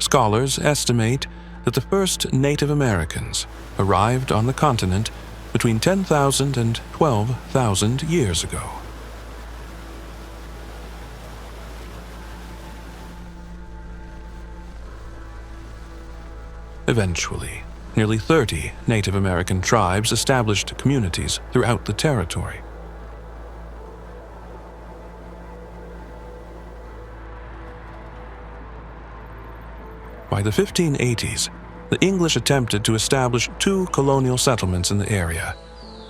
Scholars estimate that the first Native Americans arrived on the continent between 10,000 and 12,000 years ago. Eventually, nearly 30 Native American tribes established communities throughout the territory. By the 1580s, the English attempted to establish 2 colonial settlements in the area,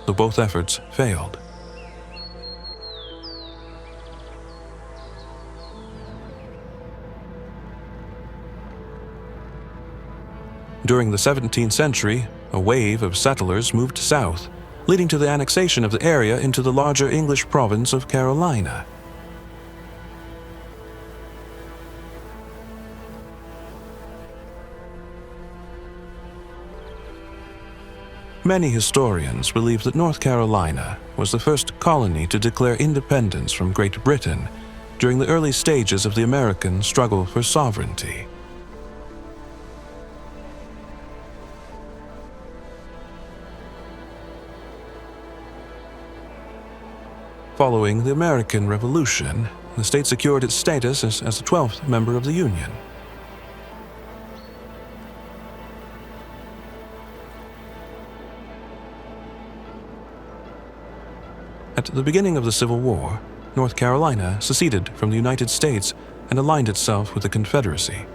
though both efforts failed. During the 17th century, a wave of settlers moved south, leading to the annexation of the area into the larger English province of Carolina. Many historians believe that North Carolina was the first colony to declare independence from Great Britain during the early stages of the American struggle for sovereignty. Following the American Revolution, the state secured its status as the 12th member of the Union. At the beginning of the Civil War, North Carolina seceded from the United States and aligned itself with the Confederacy.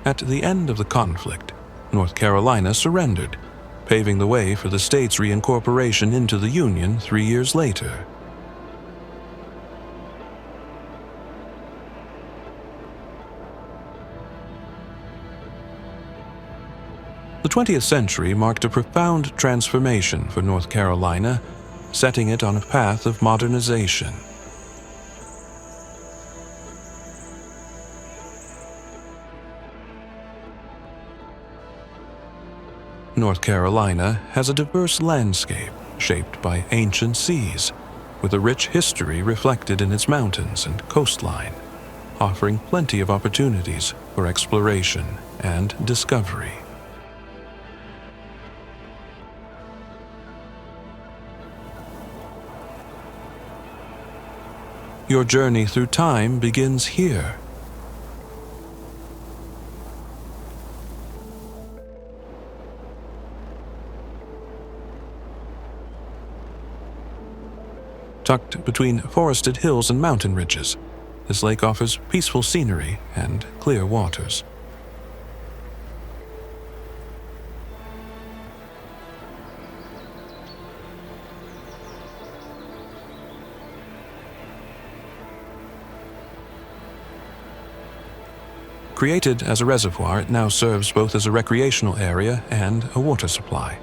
At the end of the conflict, North Carolina surrendered, paving the way for the state's reincorporation into the Union 3 years later. The 20th century marked a profound transformation for North Carolina, setting it on a path of modernization. North Carolina has a diverse landscape shaped by ancient seas, with a rich history reflected in its mountains and coastline, offering plenty of opportunities for exploration and discovery. Your journey through time begins here. Tucked between forested hills and mountain ridges, this lake offers peaceful scenery and clear waters. Created as a reservoir, it now serves both as a recreational area and a water supply.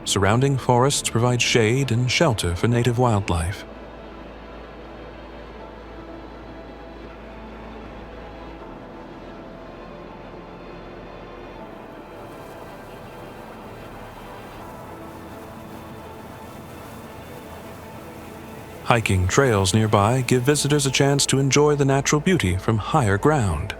Surrounding forests provide shade and shelter for native wildlife. Hiking trails nearby give visitors a chance to enjoy the natural beauty from higher ground.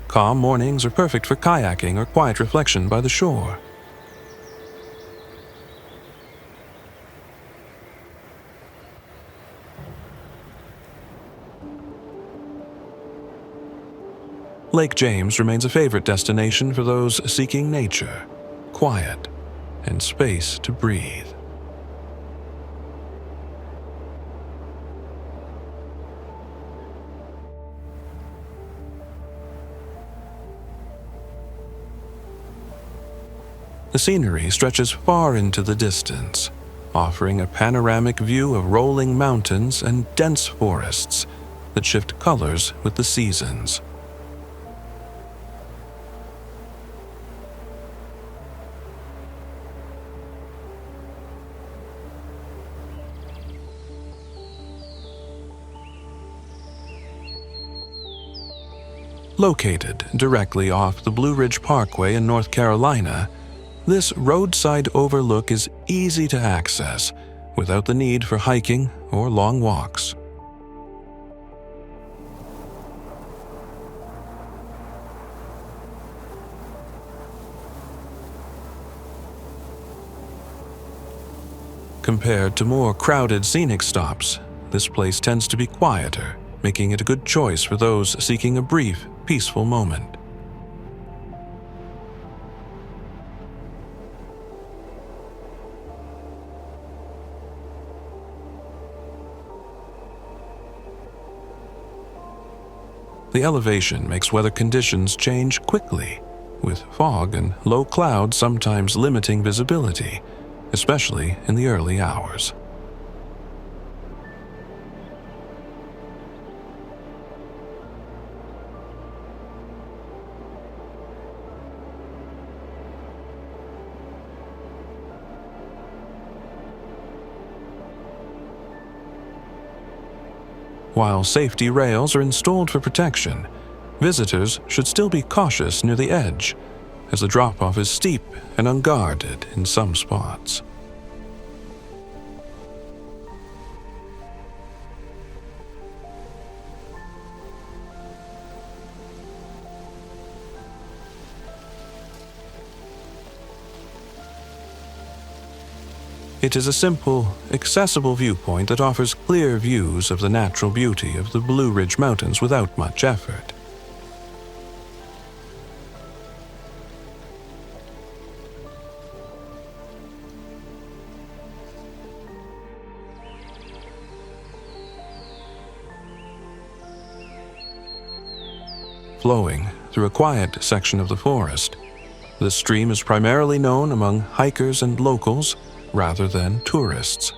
Calm mornings are perfect for kayaking or quiet reflection by the shore. Lake James remains a favorite destination for those seeking nature, quiet, and space to breathe. The scenery stretches far into the distance, offering a panoramic view of rolling mountains and dense forests that shift colors with the seasons. Located directly off the Blue Ridge Parkway in North Carolina, this roadside overlook is easy to access without the need for hiking or long walks. Compared to more crowded scenic stops, this place tends to be quieter, making it a good choice for those seeking a brief, peaceful moment. The elevation makes weather conditions change quickly, with fog and low clouds sometimes limiting visibility, especially in the early hours. While safety rails are installed for protection, visitors should still be cautious near the edge, as the drop-off is steep and unguarded in some spots. It is a simple, accessible viewpoint that offers clear views of the natural beauty of the Blue Ridge Mountains without much effort. Flowing through a quiet section of the forest, the stream is primarily known among hikers and locals rather than tourists.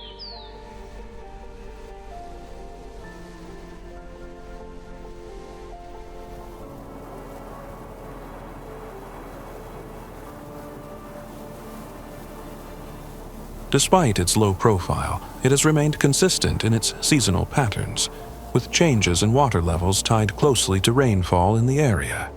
Despite its low profile, it has remained consistent in its seasonal patterns, with changes in water levels tied closely to rainfall in the area.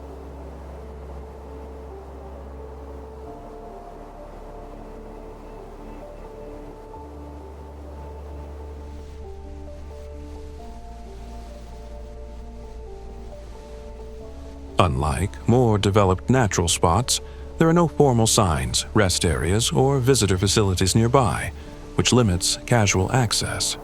Unlike more developed natural spots, there are no formal signs, rest areas, or visitor facilities nearby, which limits casual access.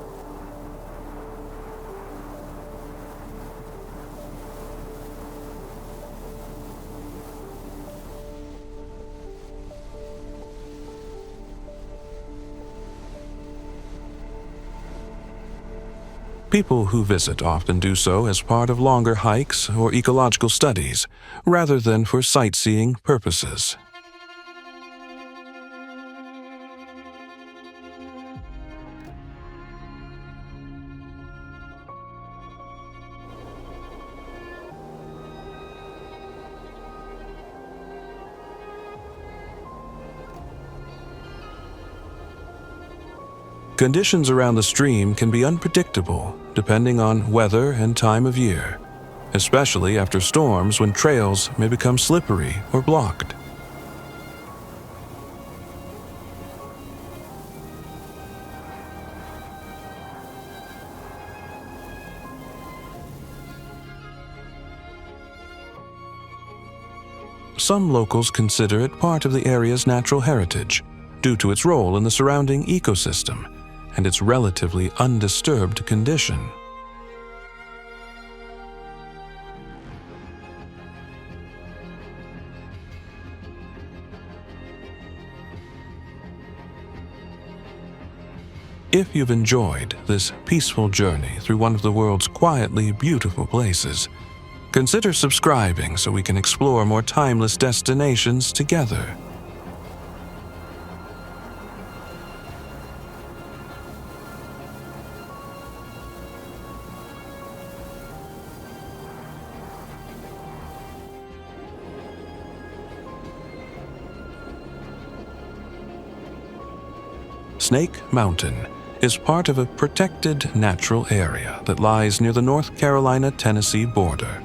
People who visit often do so as part of longer hikes or ecological studies, rather than for sightseeing purposes. Conditions around the stream can be unpredictable depending on weather and time of year, especially after storms when trails may become slippery or blocked. Some locals consider it part of the area's natural heritage due to its role in the surrounding ecosystem and its relatively undisturbed condition. If you've enjoyed this peaceful journey through one of the world's quietly beautiful places, consider subscribing so we can explore more timeless destinations together. Snake Mountain is part of a protected natural area that lies near the North Carolina-Tennessee border.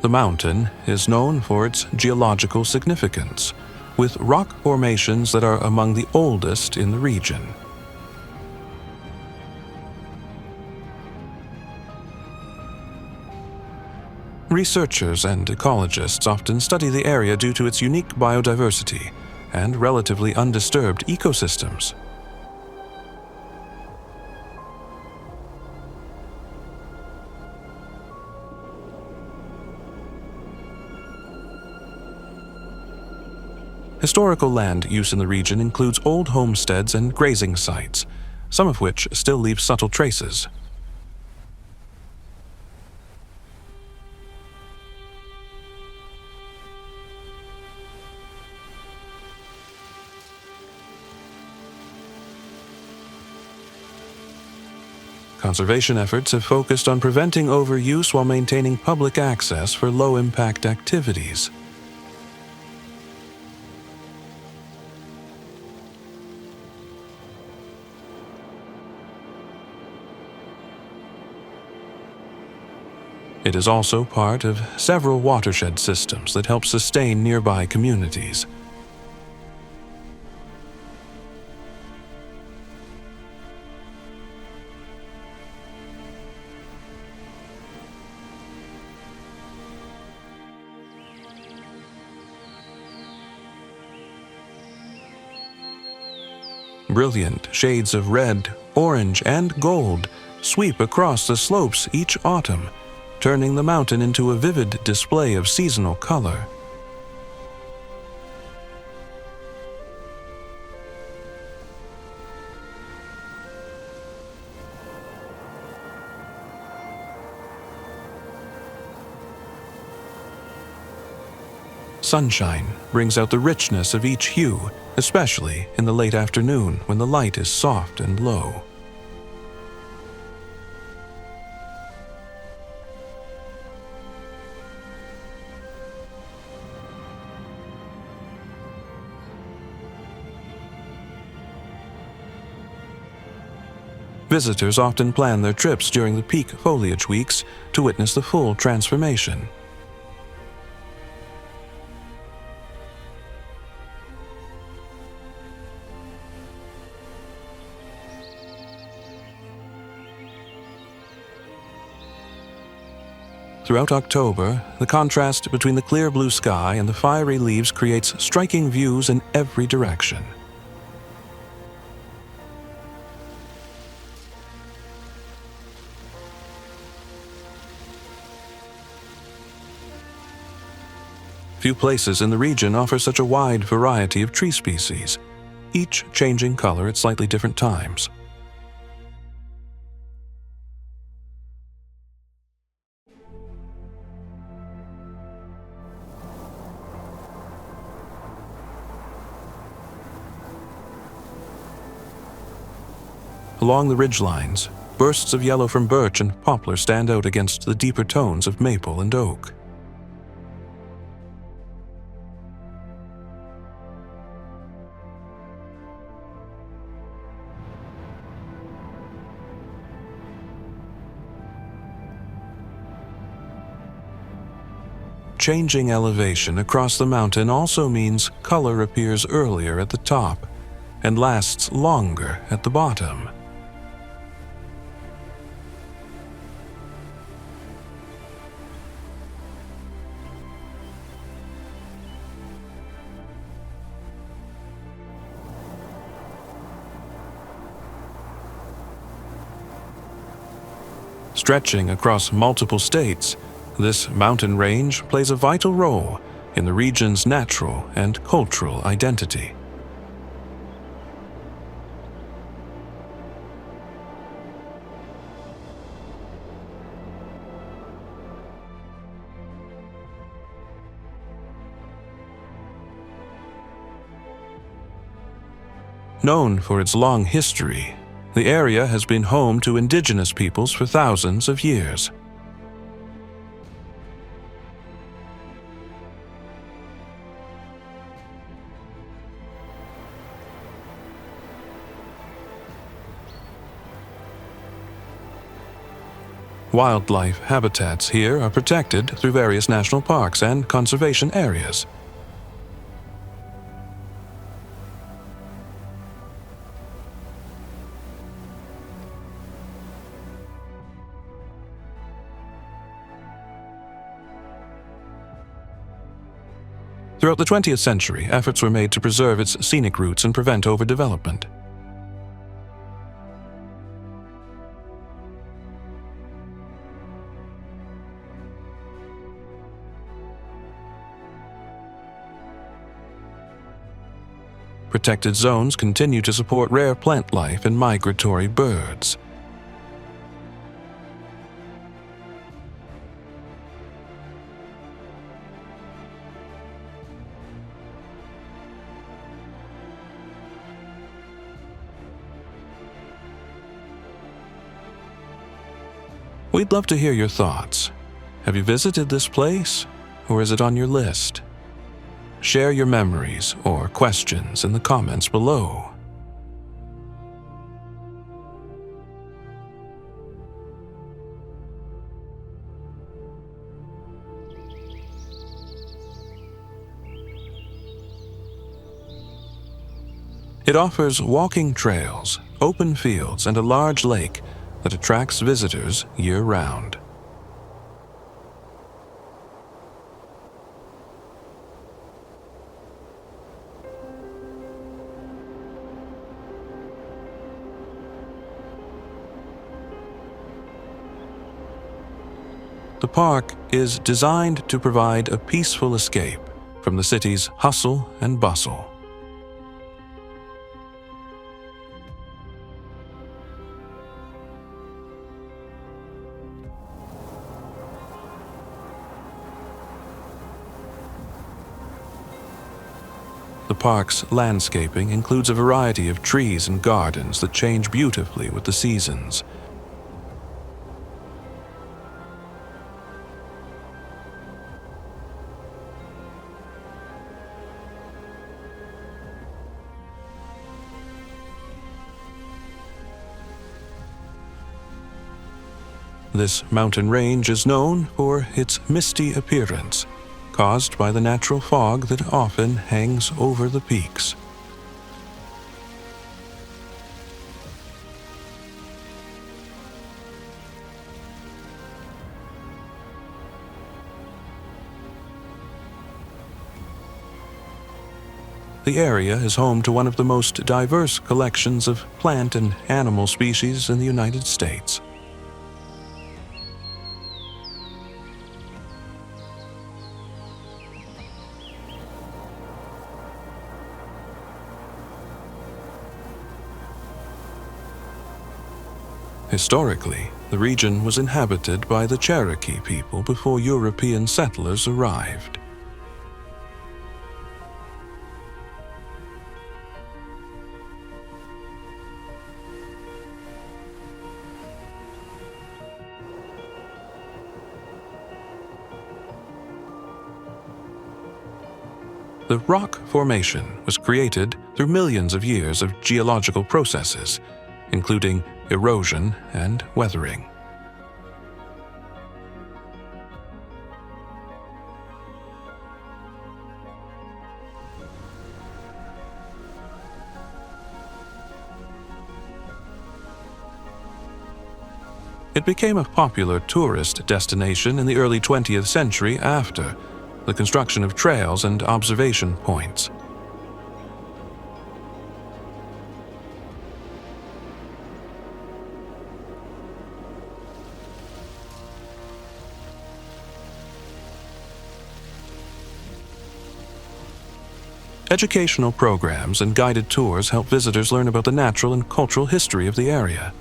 The mountain is known for its geological significance, with rock formations that are among the oldest in the region. Researchers and ecologists often study the area due to its unique biodiversity and relatively undisturbed ecosystems. Historical land use in the region includes old homesteads and grazing sites, some of which still leave subtle traces. Conservation efforts have focused on preventing overuse while maintaining public access for low-impact activities. It is also part of several watershed systems that help sustain nearby communities. Brilliant shades of red, orange, and gold sweep across the slopes each autumn, turning the mountain into a vivid display of seasonal color. Sunshine brings out the richness of each hue, especially in the late afternoon when the light is soft and low. Visitors often plan their trips during the peak foliage weeks to witness the full transformation. Throughout October, the contrast between the clear blue sky and the fiery leaves creates striking views in every direction. Few places in the region offer such a wide variety of tree species, each changing color at slightly different times. Along the ridgelines, bursts of yellow from birch and poplar stand out against the deeper tones of maple and oak. Changing elevation across the mountain also means color appears earlier at the top and lasts longer at the bottom. Stretching across multiple states, this mountain range plays a vital role in the region's natural and cultural identity. Known for its long history, the area has been home to indigenous peoples for thousands of years. Wildlife habitats here are protected through various national parks and conservation areas. Throughout the 20th century, efforts were made to preserve its scenic routes and prevent overdevelopment. Protected zones continue to support rare plant life and migratory birds. We'd love to hear your thoughts. Have you visited this place, or is it on your list? Share your memories or questions in the comments below. It offers walking trails, open fields, and a large lake that attracts visitors year-round. The park is designed to provide a peaceful escape from the city's hustle and bustle. The park's landscaping includes a variety of trees and gardens that change beautifully with the seasons. This mountain range is known for its misty appearance, caused by the natural fog that often hangs over the peaks. The area is home to one of the most diverse collections of plant and animal species in the United States. Historically, the region was inhabited by the Cherokee people before European settlers arrived. The rock formation was created through millions of years of geological processes, including erosion and weathering. It became a popular tourist destination in the early 20th century after the construction of trails and observation points. Educational programs and guided tours help visitors learn about the natural and cultural history of the area.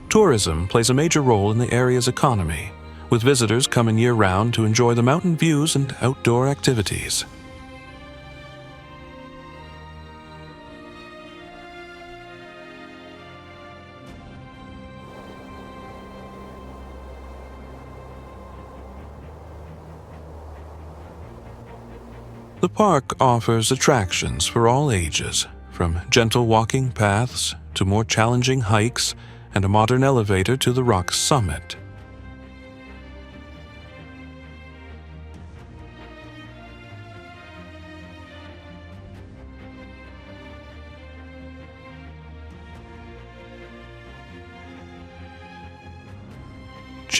Tourism plays a major role in the area's economy, with visitors coming year-round to enjoy the mountain views and outdoor activities. The park offers attractions for all ages, from gentle walking paths to more challenging hikes and a modern elevator to the rock's summit.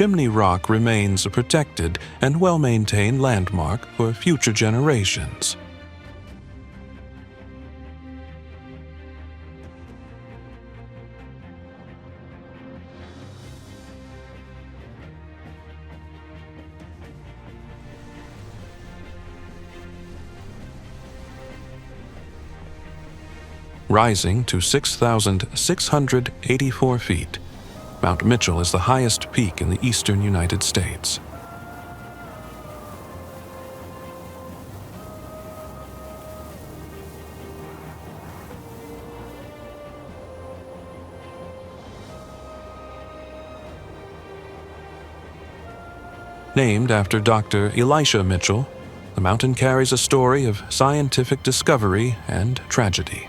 Chimney Rock remains a protected and well-maintained landmark for future generations. Rising to 6,684 feet, Mount Mitchell is the highest peak in the eastern United States. Named after Dr. Elisha Mitchell, the mountain carries a story of scientific discovery and tragedy.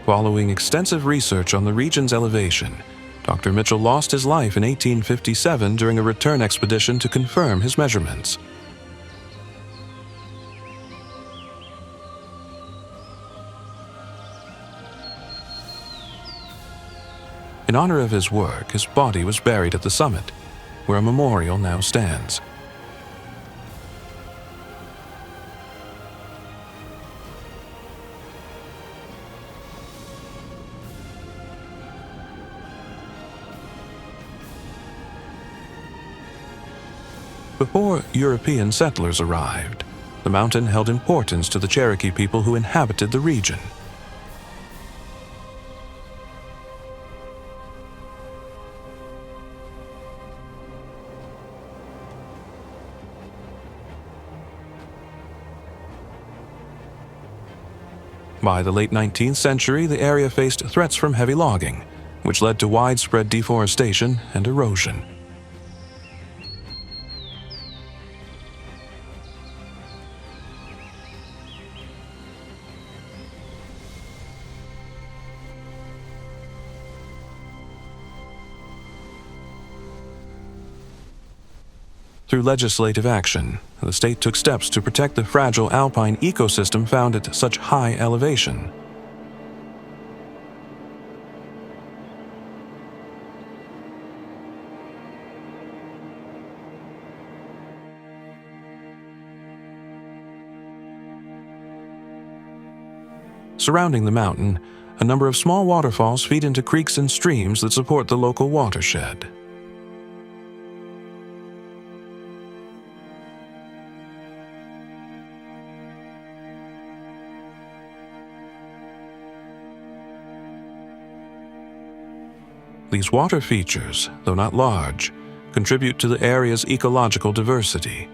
Following extensive research on the region's elevation, Dr. Mitchell lost his life in 1857 during a return expedition to confirm his measurements. In honor of his work, his body was buried at the summit, where a memorial now stands. Before European settlers arrived, the mountain held importance to the Cherokee people who inhabited the region. By the late 19th century, the area faced threats from heavy logging, which led to widespread deforestation and erosion. Through legislative action, the state took steps to protect the fragile alpine ecosystem found at such high elevation. Surrounding the mountain, a number of small waterfalls feed into creeks and streams that support the local watershed. These water features, though not large, contribute to the area's ecological diversity.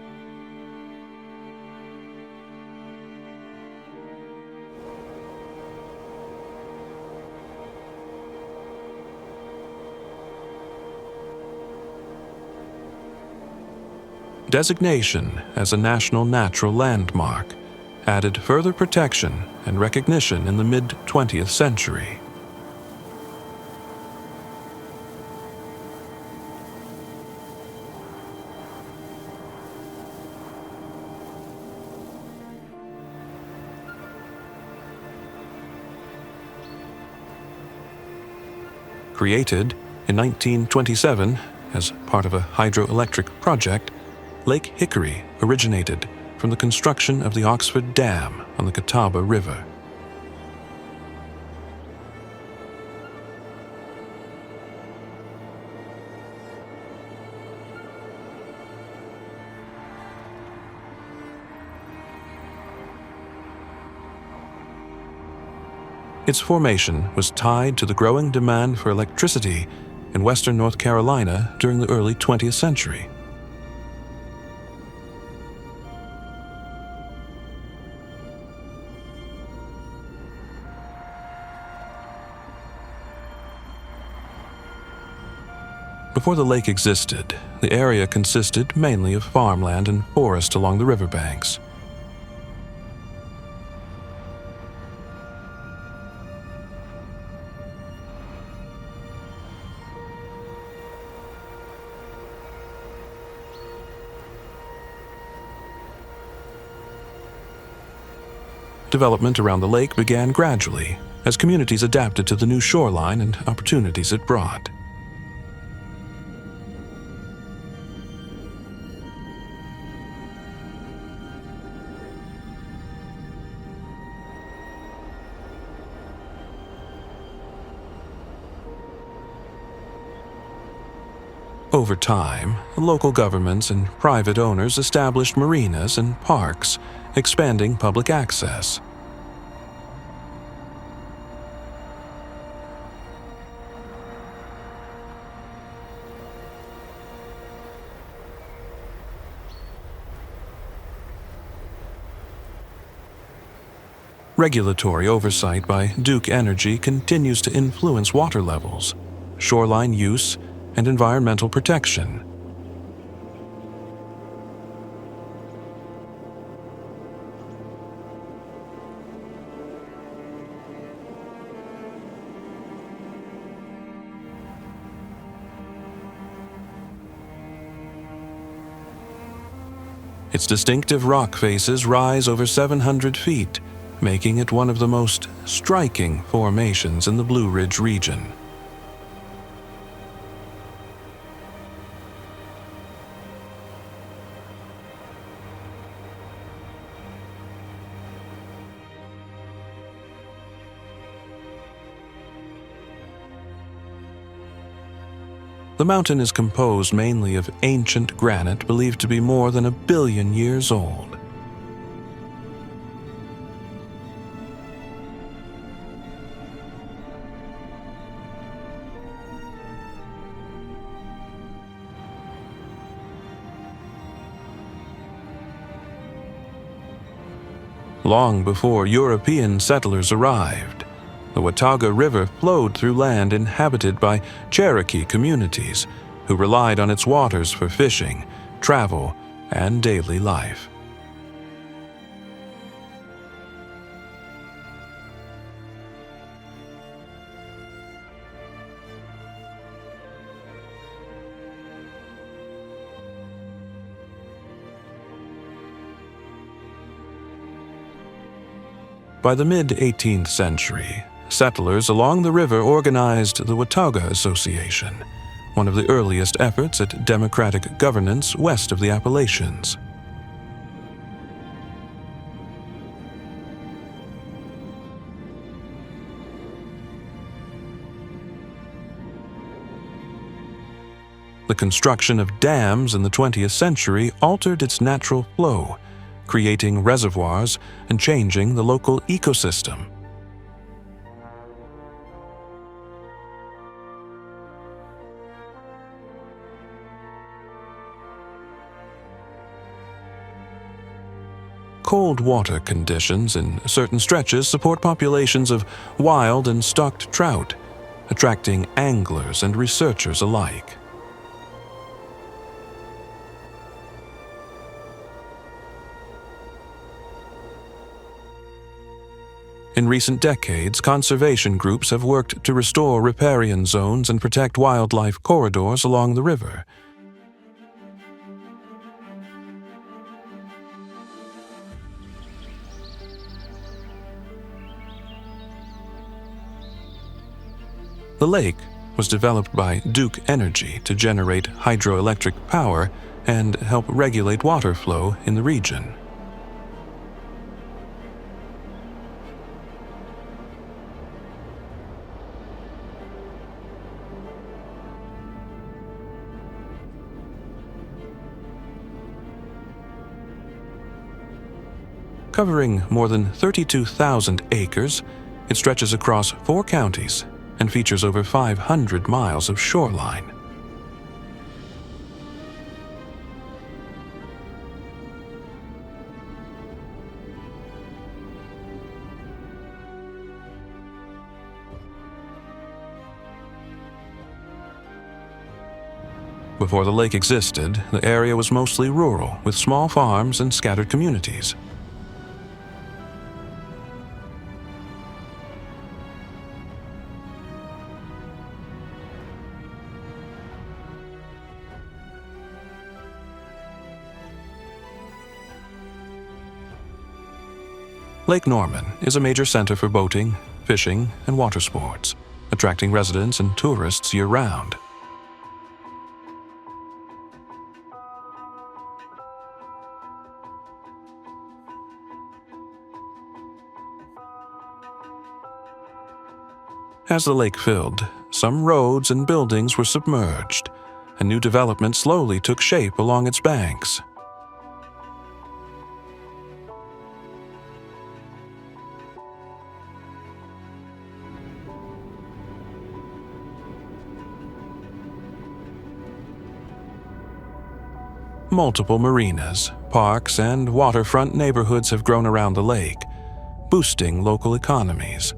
Designation as a national natural landmark added further protection and recognition in the mid-20th century. Created in 1927 as part of a hydroelectric project, Lake Hickory originated from the construction of the Oxford Dam on the Watauga River. Its formation was tied to the growing demand for electricity in western North Carolina during the early 20th century. Before the lake existed, the area consisted mainly of farmland and forest along the riverbanks. Development around the lake began gradually as communities adapted to the new shoreline and opportunities it brought. Over time, local governments and private owners established marinas and parks, expanding public access. Regulatory oversight by Duke Energy continues to influence water levels, shoreline use, and environmental protection. Its distinctive rock faces rise over 700 feet, making it one of the most striking formations in the Blue Ridge region. The mountain is composed mainly of ancient granite believed to be more than 1 billion years old. Long before European settlers arrived, the Watauga River flowed through land inhabited by Cherokee communities who relied on its waters for fishing, travel, and daily life. By the mid-18th century, settlers along the river organized the Watauga Association, one of the earliest efforts at democratic governance west of the Appalachians. The construction of dams in the 20th century altered its natural flow, creating reservoirs and changing the local ecosystem. Cold water conditions in certain stretches support populations of wild and stocked trout, attracting anglers and researchers alike. In recent decades, conservation groups have worked to restore riparian zones and protect wildlife corridors along the river. The lake was developed by Duke Energy to generate hydroelectric power and help regulate water flow in the region. Covering more than 32,000 acres, it stretches across 4 counties and features over 500 miles of shoreline. Before the lake existed, the area was mostly rural, with small farms and scattered communities. Lake Norman is a major center for boating, fishing, and water sports, attracting residents and tourists year-round. As the lake filled, some roads and buildings were submerged, and new development slowly took shape along its banks. Multiple marinas, parks, and waterfront neighborhoods have grown around the lake, boosting local economies.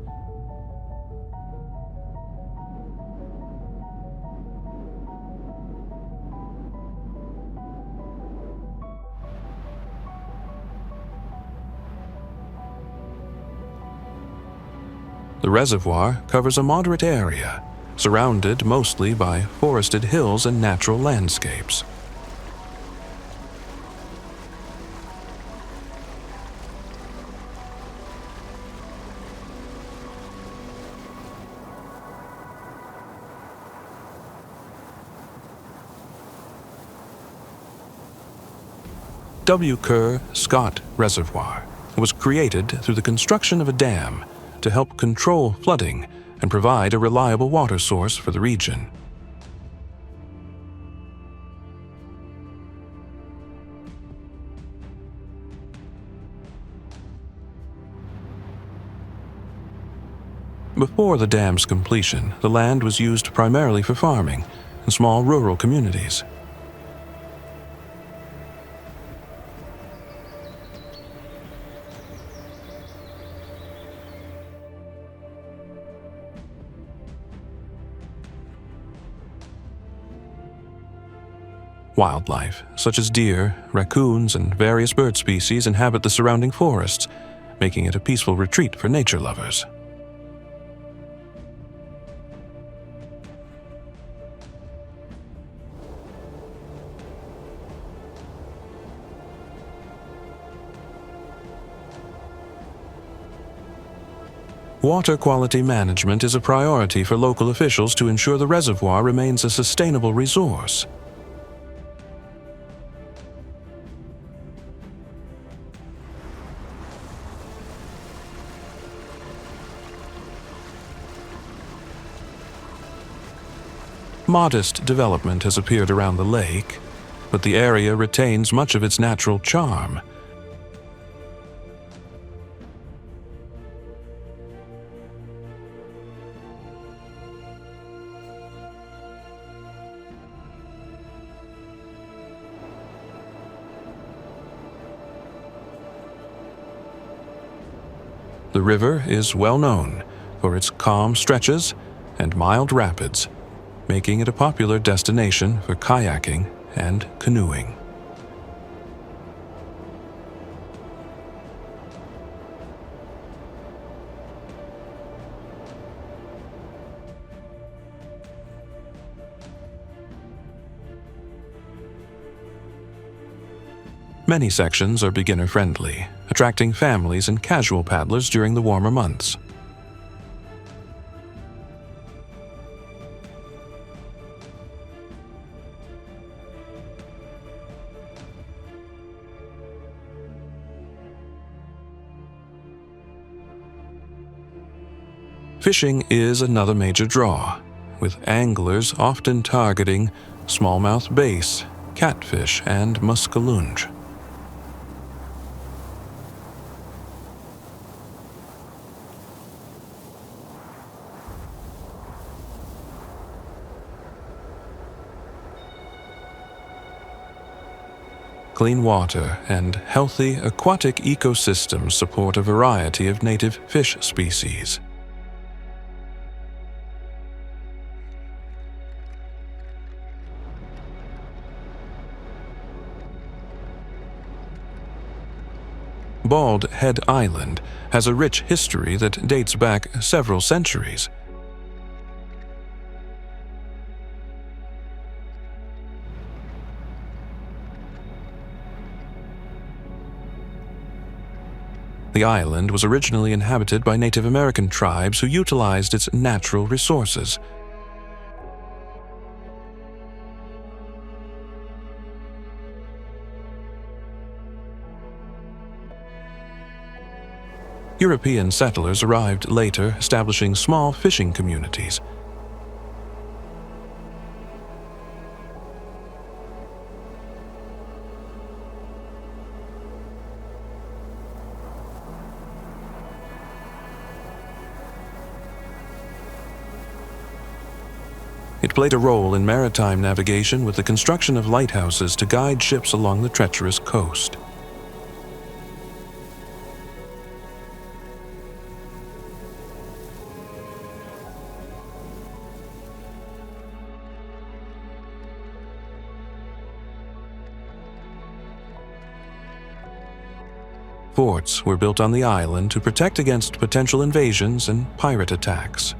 The reservoir covers a moderate area, surrounded mostly by forested hills and natural landscapes. W. Kerr Scott Reservoir was created through the construction of a dam to help control flooding and provide a reliable water source for the region. Before the dam's completion, the land was used primarily for farming and small rural communities. Wildlife, such as deer, raccoons, and various bird species, inhabit the surrounding forests, making it a peaceful retreat for nature lovers. Water quality management is a priority for local officials to ensure the reservoir remains a sustainable resource. Modest development has appeared around the lake, but the area retains much of its natural charm. The river is well known for its calm stretches and mild rapids, making it a popular destination for kayaking and canoeing. Many sections are beginner-friendly, attracting families and casual paddlers during the warmer months. Fishing is another major draw, with anglers often targeting smallmouth bass, catfish, and muskellunge. Clean water and healthy aquatic ecosystems support a variety of native fish species. Bald Head Island has a rich history that dates back several centuries. The island was originally inhabited by Native American tribes who utilized its natural resources. European settlers arrived later, establishing small fishing communities. It played a role in maritime navigation with the construction of lighthouses to guide ships along the treacherous coast. Forts were built on the island to protect against potential invasions and pirate attacks.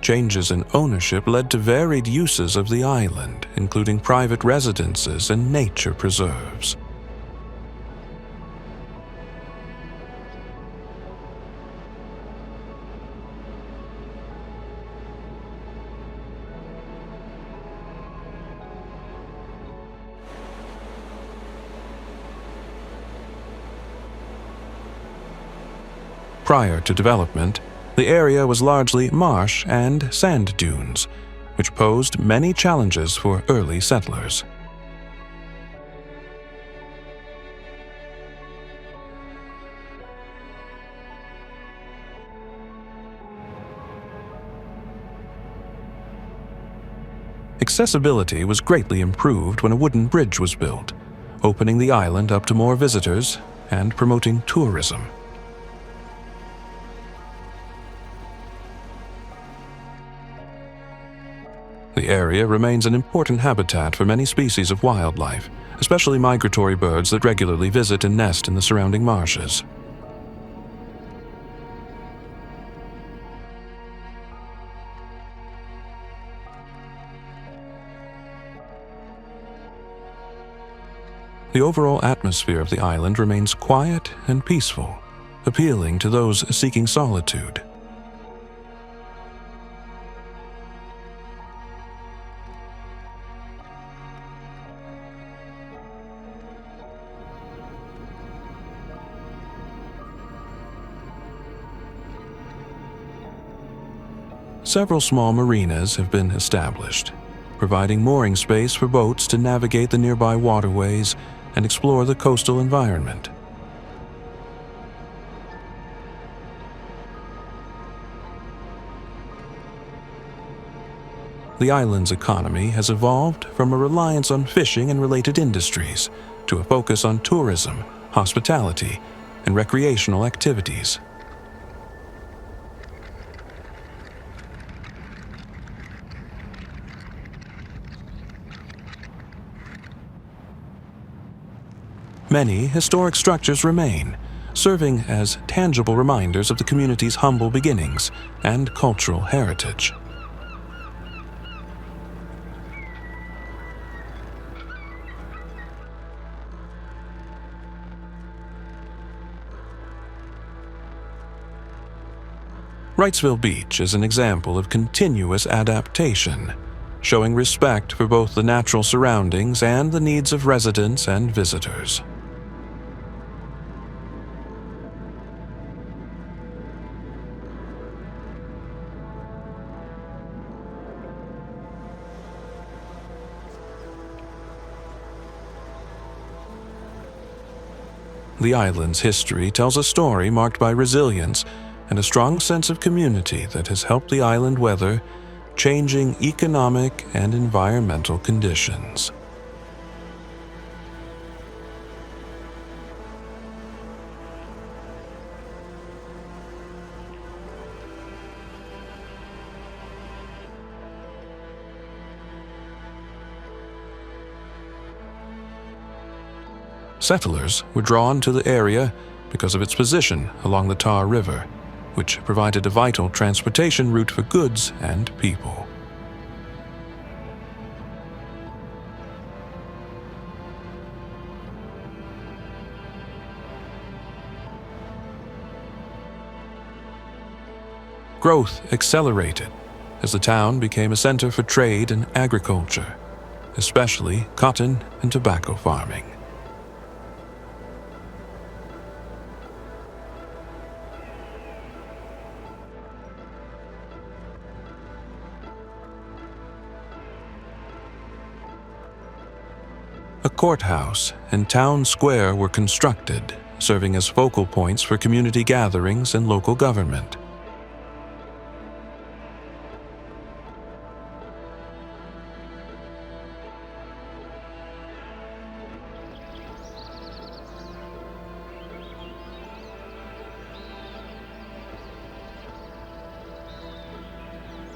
Changes in ownership led to varied uses of the island, including private residences and nature preserves. Prior to development, the area was largely marsh and sand dunes, which posed many challenges for early settlers. Accessibility was greatly improved when a wooden bridge was built, opening the island up to more visitors and promoting tourism. The area remains an important habitat for many species of wildlife, especially migratory birds that regularly visit and nest in the surrounding marshes. The overall atmosphere of the island remains quiet and peaceful, appealing to those seeking solitude. Several small marinas have been established, providing mooring space for boats to navigate the nearby waterways and explore the coastal environment. The island's economy has evolved from a reliance on fishing and related industries to a focus on tourism, hospitality, and recreational activities. Many historic structures remain, serving as tangible reminders of the community's humble beginnings and cultural heritage. Wrightsville Beach is an example of continuous adaptation, showing respect for both the natural surroundings and the needs of residents and visitors. The island's history tells a story marked by resilience and a strong sense of community that has helped the island weather changing economic and environmental conditions. Settlers were drawn to the area because of its position along the Tar River, which provided a vital transportation route for goods and people. Growth accelerated as the town became a center for trade and agriculture, especially cotton and tobacco farming. A courthouse and town square were constructed, serving as focal points for community gatherings and local government.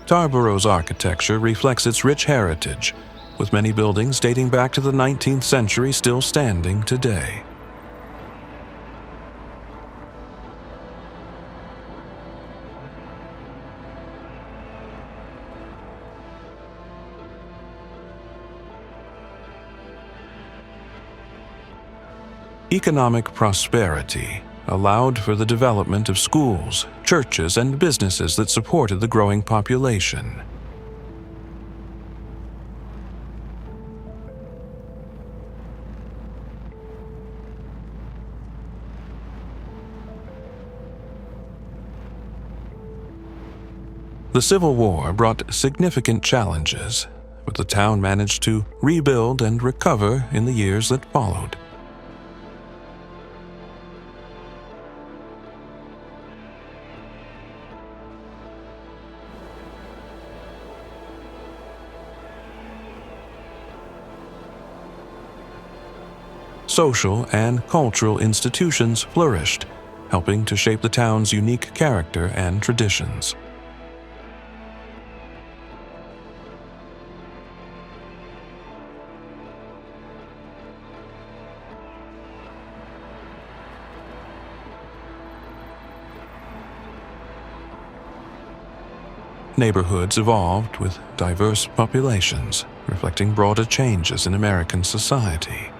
Tarboro's architecture reflects its rich heritage, with many buildings dating back to the 19th century still standing today. Economic prosperity allowed for the development of schools, churches, and businesses that supported the growing population. The Civil War brought significant challenges, but the town managed to rebuild and recover in the years that followed. Social and cultural institutions flourished, helping to shape the town's unique character and traditions. Neighborhoods evolved with diverse populations, reflecting broader changes in American society.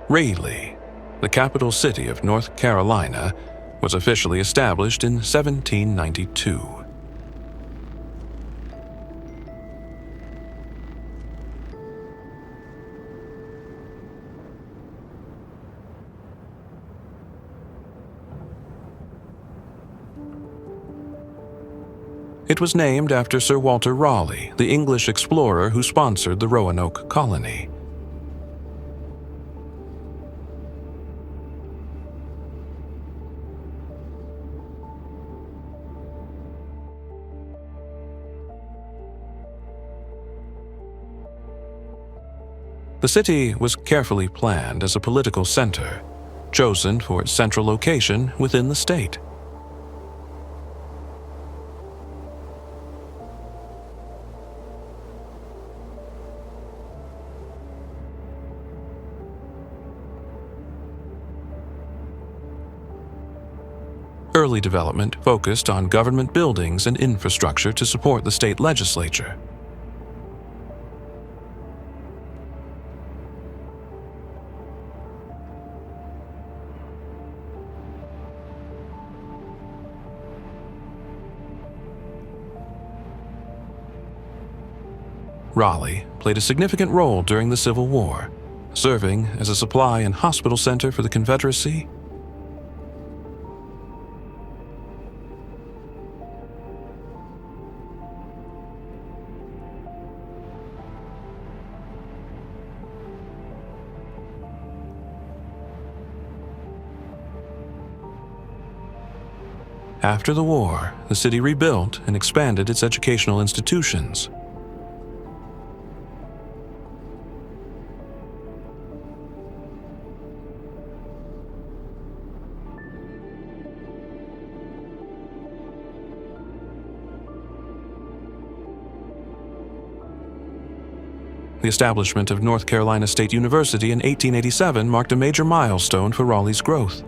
Raleigh, the capital city of North Carolina, was officially established in 1792. It was named after Sir Walter Raleigh, the English explorer who sponsored the Roanoke colony. The city was carefully planned as a political center, chosen for its central location within the state. Early development focused on government buildings and infrastructure to support the state legislature. Raleigh played a significant role during the Civil War, serving as a supply and hospital center for the Confederacy. After the war, the city rebuilt and expanded its educational institutions. The establishment of North Carolina State University in 1887 marked a major milestone for Raleigh's growth.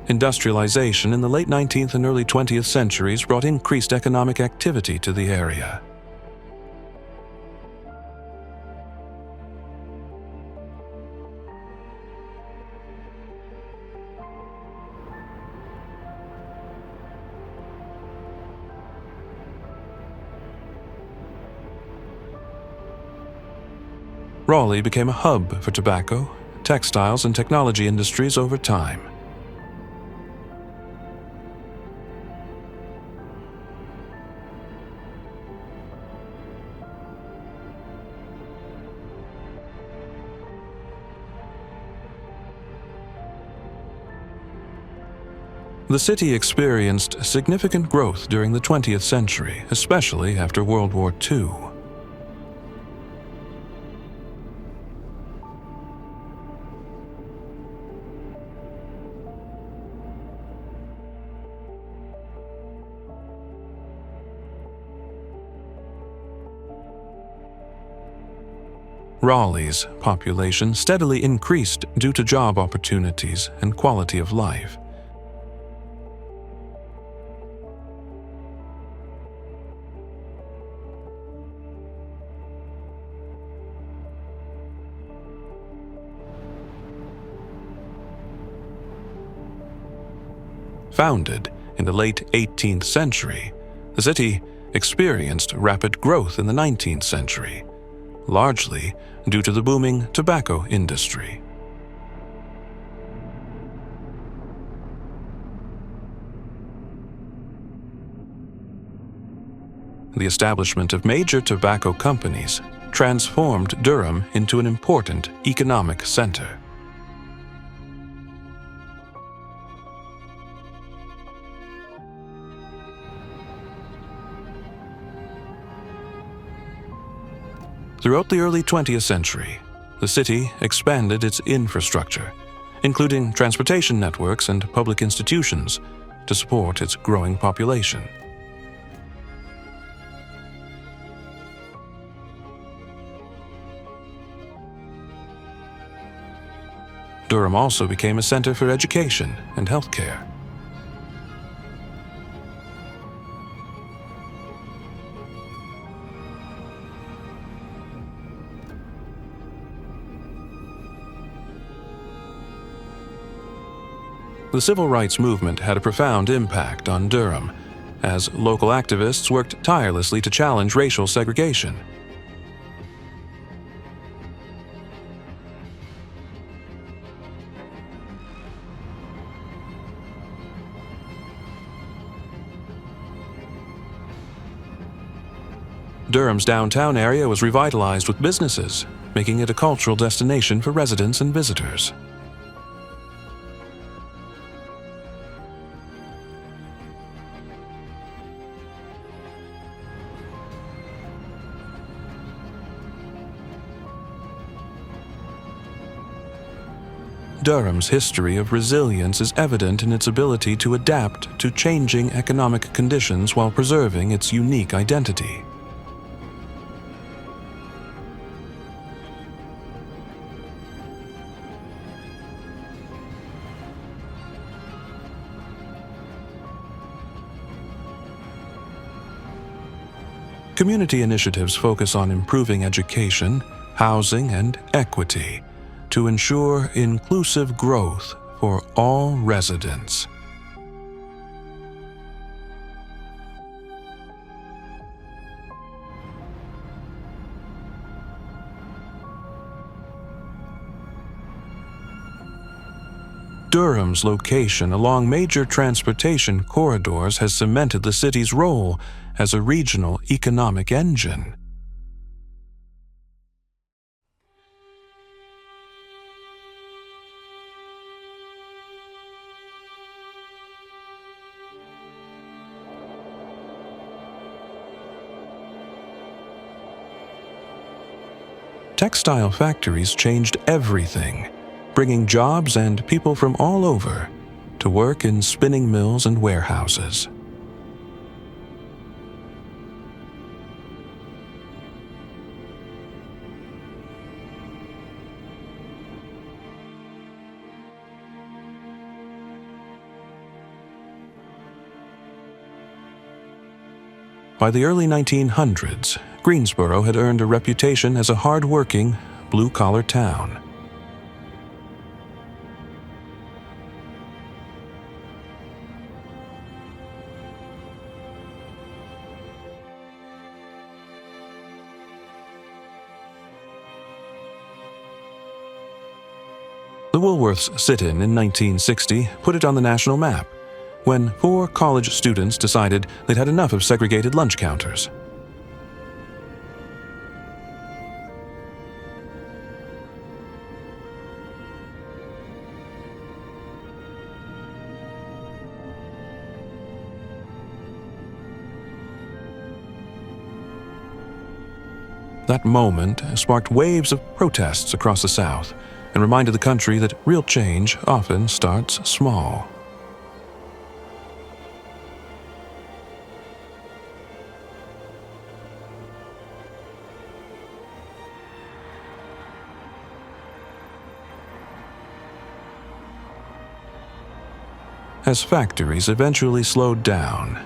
Industrialization in the late 19th and early 20th centuries brought increased economic activity to the area. Raleigh became a hub for tobacco, textiles, and technology industries over time. The city experienced significant growth during the 20th century, especially after World War II. Raleigh's population steadily increased due to job opportunities and quality of life. Founded in the late 18th century, the city experienced rapid growth in the 19th century, largely due to the booming tobacco industry. The establishment of major tobacco companies transformed Durham into an important economic center. Throughout the early 20th century, the city expanded its infrastructure, including transportation networks and public institutions, to support its growing population. Durham also became a center for education and healthcare. The civil rights movement had a profound impact on Durham, as local activists worked tirelessly to challenge racial segregation. Durham's downtown area was revitalized with businesses, making it a cultural destination for residents and visitors. Durham's history of resilience is evident in its ability to adapt to changing economic conditions while preserving its unique identity. Community initiatives focus on improving education, housing, and equity to ensure inclusive growth for all residents. Durham's location along major transportation corridors has cemented the city's role as a regional economic engine. textile factories changed everything, bringing jobs and people from all over to work in spinning mills and warehouses. By the early 1900s, Greensboro had earned a reputation as a hard-working, blue-collar town. The Woolworth's sit-in in 1960 put it on the national map, when 4 college students decided they'd had enough of segregated lunch counters. That moment sparked waves of protests across the South and reminded the country that real change often starts small. As factories eventually slowed down,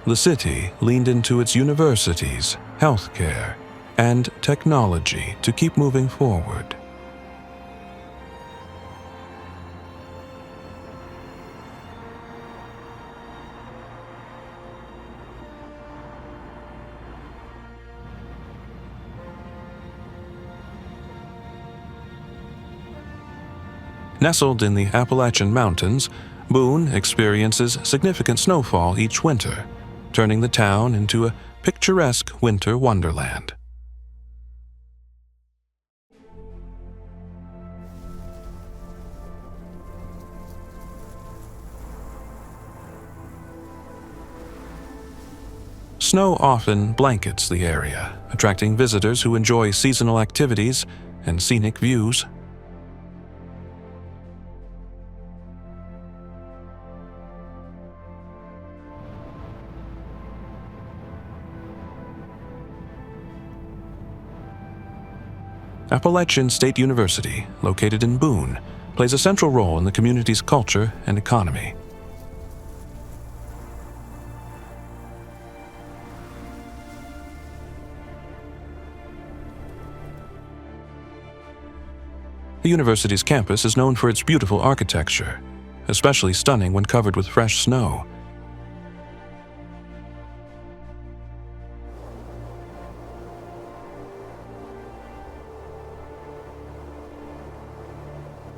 the city leaned into its universities, healthcare, and technology to keep moving forward. Nestled in the Appalachian Mountains, Boone experiences significant snowfall each winter, turning the town into a picturesque winter wonderland. Snow often blankets the area, attracting visitors who enjoy seasonal activities and scenic views. Appalachian State University, located in Boone, plays a central role in the community's culture and economy. The university's campus is known for its beautiful architecture, especially stunning when covered with fresh snow.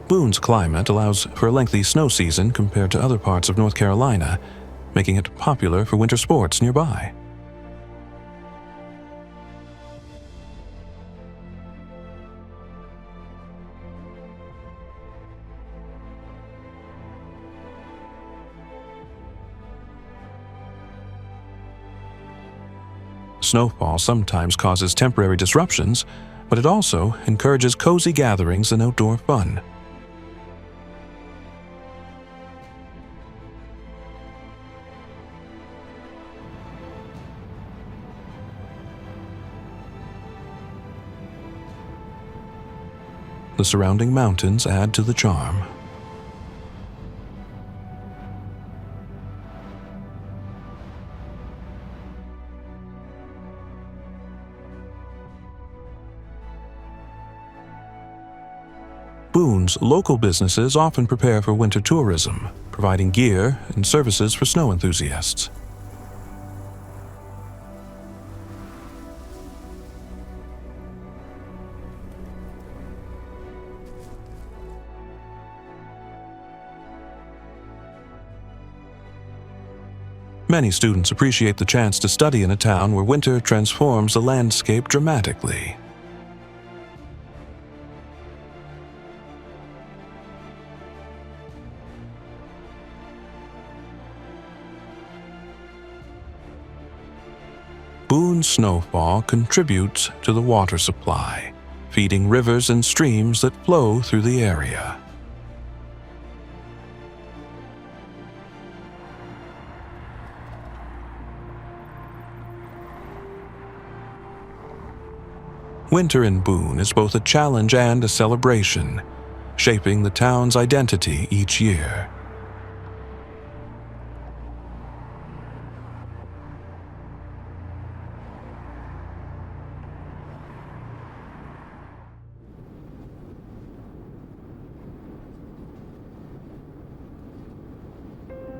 Boone's climate allows for a lengthy snow season compared to other parts of North Carolina, making it popular for winter sports nearby. Snowfall sometimes causes temporary disruptions, but it also encourages cozy gatherings and outdoor fun. The surrounding mountains add to the charm. Boone's local businesses often prepare for winter tourism, providing gear and services for snow enthusiasts. Many students appreciate the chance to study in a town where winter transforms the landscape dramatically. Boone's snowfall contributes to the water supply, feeding rivers and streams that flow through the area. Winter in Boone is both a challenge and a celebration, shaping the town's identity each year.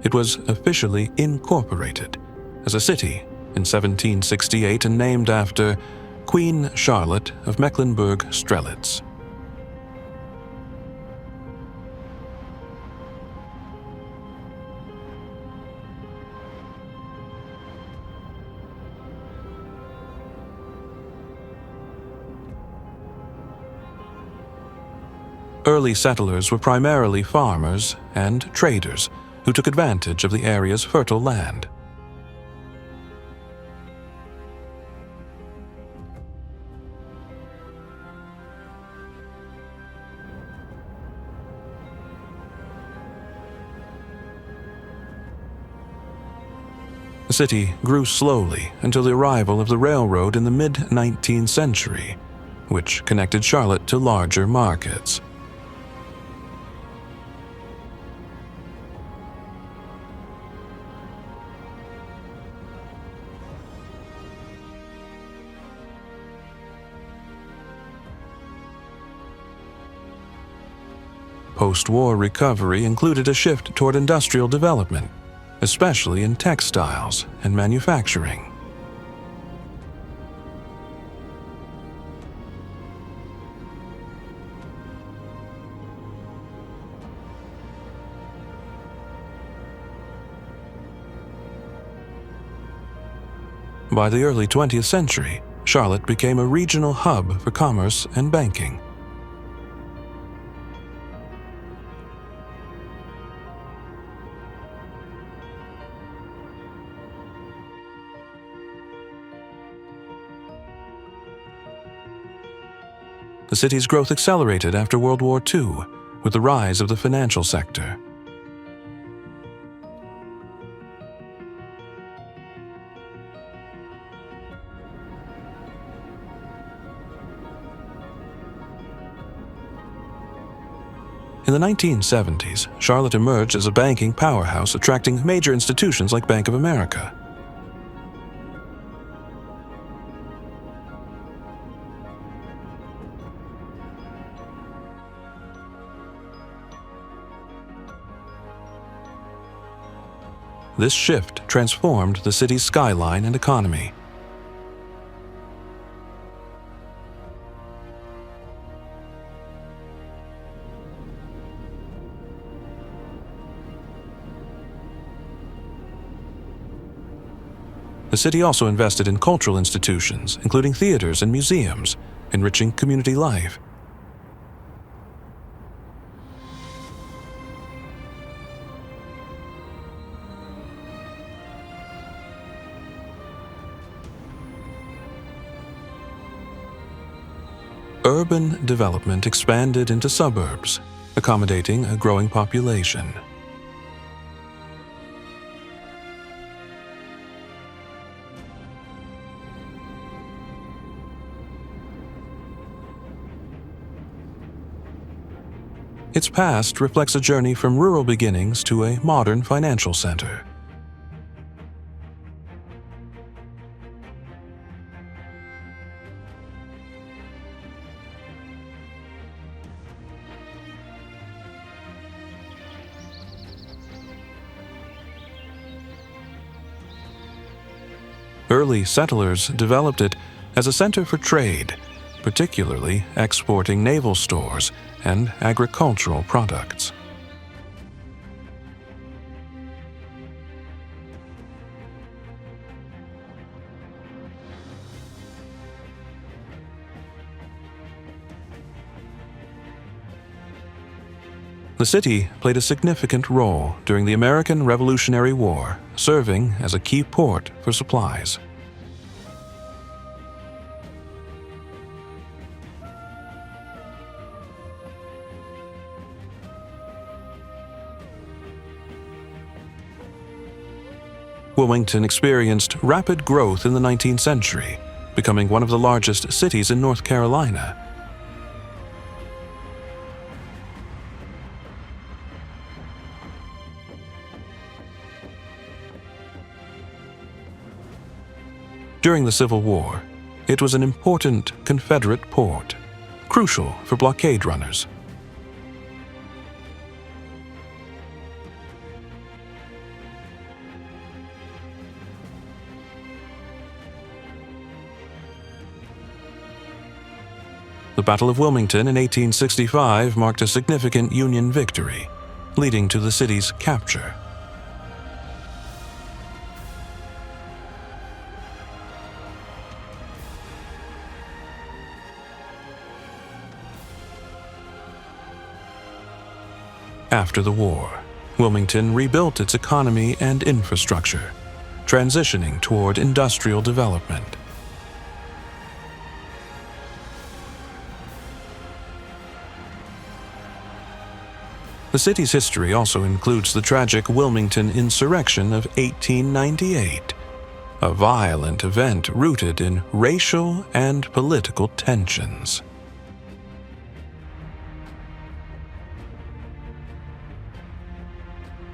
It was officially incorporated as a city in 1768 and named after Queen Charlotte of Mecklenburg-Strelitz. Early settlers were primarily farmers and traders who took advantage of the area's fertile land. The city grew slowly until the arrival of the railroad in the mid-19th century, which connected Charlotte to larger markets. Post-war recovery included a shift toward industrial development, especially in textiles and manufacturing. By the early 20th century, Charlotte became a regional hub for commerce and banking. The city's growth accelerated after World War II with the rise of the financial sector. In the 1970s, Charlotte emerged as a banking powerhouse, attracting major institutions like Bank of America. This shift transformed the city's skyline and economy. The city also invested in cultural institutions, including theaters and museums, enriching community life. Urban development expanded into suburbs, accommodating a growing population. Its past reflects a journey from rural beginnings to a modern financial center. Early settlers developed it as a center for trade, particularly exporting naval stores and agricultural products. The city played a significant role during the American Revolutionary War, serving as a key port for supplies. Wilmington experienced rapid growth in the 19th century, becoming one of the largest cities in North Carolina. During the Civil War, it was an important Confederate port, crucial for blockade runners. The Battle of Wilmington in 1865 marked a significant Union victory, leading to the city's capture. After the war, Wilmington rebuilt its economy and infrastructure, transitioning toward industrial development. The city's history also includes the tragic Wilmington insurrection of 1898, a violent event rooted in racial and political tensions.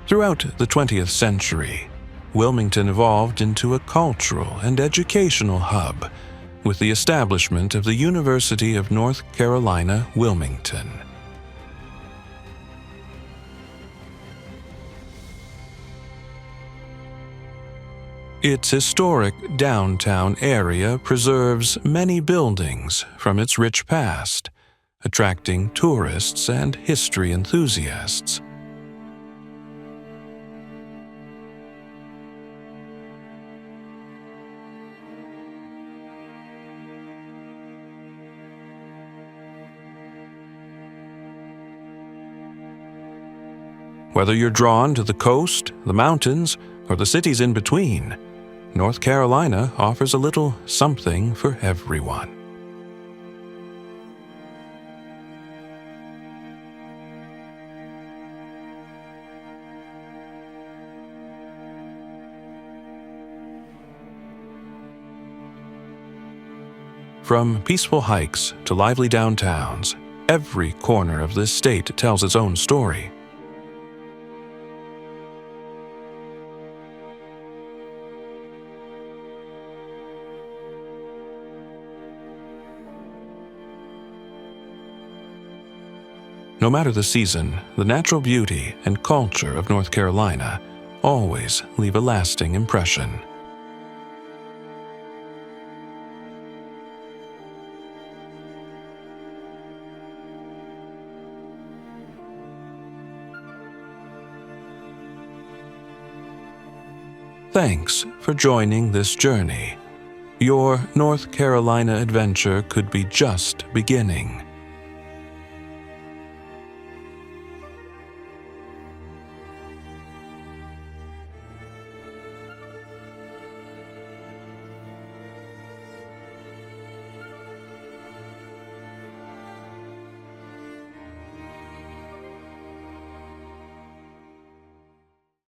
Throughout the 20th century, Wilmington evolved into a cultural and educational hub with the establishment of the University of North Carolina, Wilmington. Its historic downtown area preserves many buildings from its rich past, attracting tourists and history enthusiasts. Whether you're drawn to the coast, the mountains, or the cities in between, North Carolina offers a little something for everyone. From peaceful hikes to lively downtowns, every corner of this state tells its own story. No matter the season, the natural beauty and culture of North Carolina always leave a lasting impression. Thanks for joining this journey. Your North Carolina adventure could be just beginning.